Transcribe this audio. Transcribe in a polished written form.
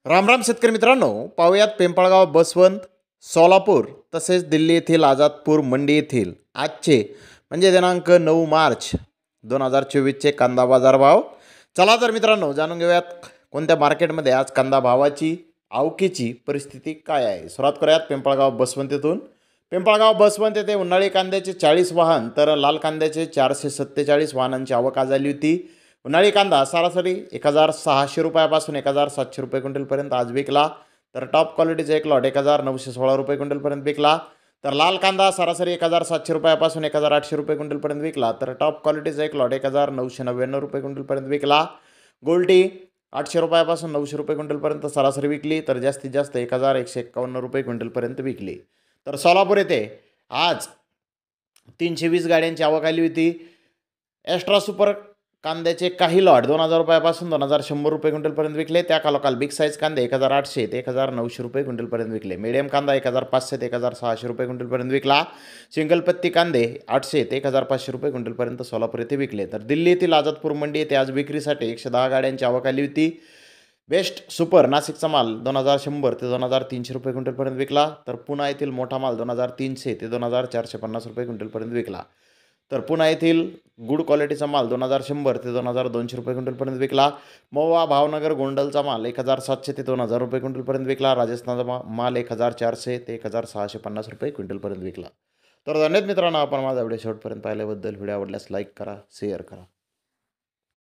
राम राम शेतकरी मित्रांनो, पाहुयात पिंपळगाव, बसवंत, सोलापूर तसेच दिल्ली येथील आझादपूर मंडी येथील आजचे म्हणजे दिनांक 9 मार्च 2024चे कांदा बाजार भाव. चला तर मित्रांनो, जाणून घेऊयात कोणत्या मार्केटमध्ये आज कांदा भावाची आवकेची परिस्थिती काय आहे. सुरुवात करूयात पिंपळगाव बसवंत येथून. पिंपळगाव बसवंत येथे उन्हाळी कांद्याचे 40 वाहन तर लाल कांद्याचे 447 वाहनांची आवक आज झाली होती. उन्हाळी कांदा सरासरी 1600 रुपयापासून 1700 रुपये क्विंटलपर्यंत आज विकला. तर टॉप क्वालिटीचा एक लॉट 1916 रुपये क्विंटलपर्यंत विकला. तर लाल कांदा सरासरी 1700 रुपयापासून 1800 रुपये क्विंटलपर्यंत विकला. तर टॉप क्वालिटीचा एक लॉट 1999 रुपये क्विंटलपर्यंत विकला. गोल्टी 800 रुपयापासून 900 रुपये क्विंटलपर्यंत सरासरी विकली. तर जास्तीत जास्त 1151 रुपये क्विंटलपर्यंत विकली. तर सोलापूर येथे आज 320 गाड्यांची आवक आली होती. एक्स्ट्रा सुपर कांद्याचे काही लॉट 2000 रुपयापासून 2100 रुपये क्विंटलपर्यंत विकले. त्या कालोखाल बिग साईज कांदे 1800 ते 1900 रुपये क्विंटलपर्यंत विकले. मीडियम कांदा 1500 ते 1600 रुपये क्विंटलपर्यंत विकला. सिंगल पत्ती कांदे 800 ते 1500 रुपये क्विंटलपर्यंत सोलापूर येथे विकले. तर दिल्ली येथील आझादपूर मंडी येथे आज विक्रीसाठी 110 गाड्यांची आवक आली होती. बेस्ट सुपर नाशिकचा माल 2100 ते 2300 रुपये क्विंटलपर्यंत विकला. तर पुणा येथील मोठा माल 2300 ते 2450 रुपये क्विंटलपर्यंत विकला. तर पुणा येथील गुड क्वालिटीचा माल 2100 ते 2200 रुपये क्विंटलपर्यंत विकला. महुवा भावनगर गोंडलचा माल 1700 ते 2000 रुपये क्विंटलपर्यंत विकला. राजस्थानचा माल 1400 ते 1650 रुपये क्विंटलपर्यंत विकला. तर धन्यवाद मित्रांनो, आपण माझा व्हिडिओ शेवटपर्यंत पाहिल्याबद्दल. व्हिडिओ आवडल्यास लाईक करा, शेअर करा.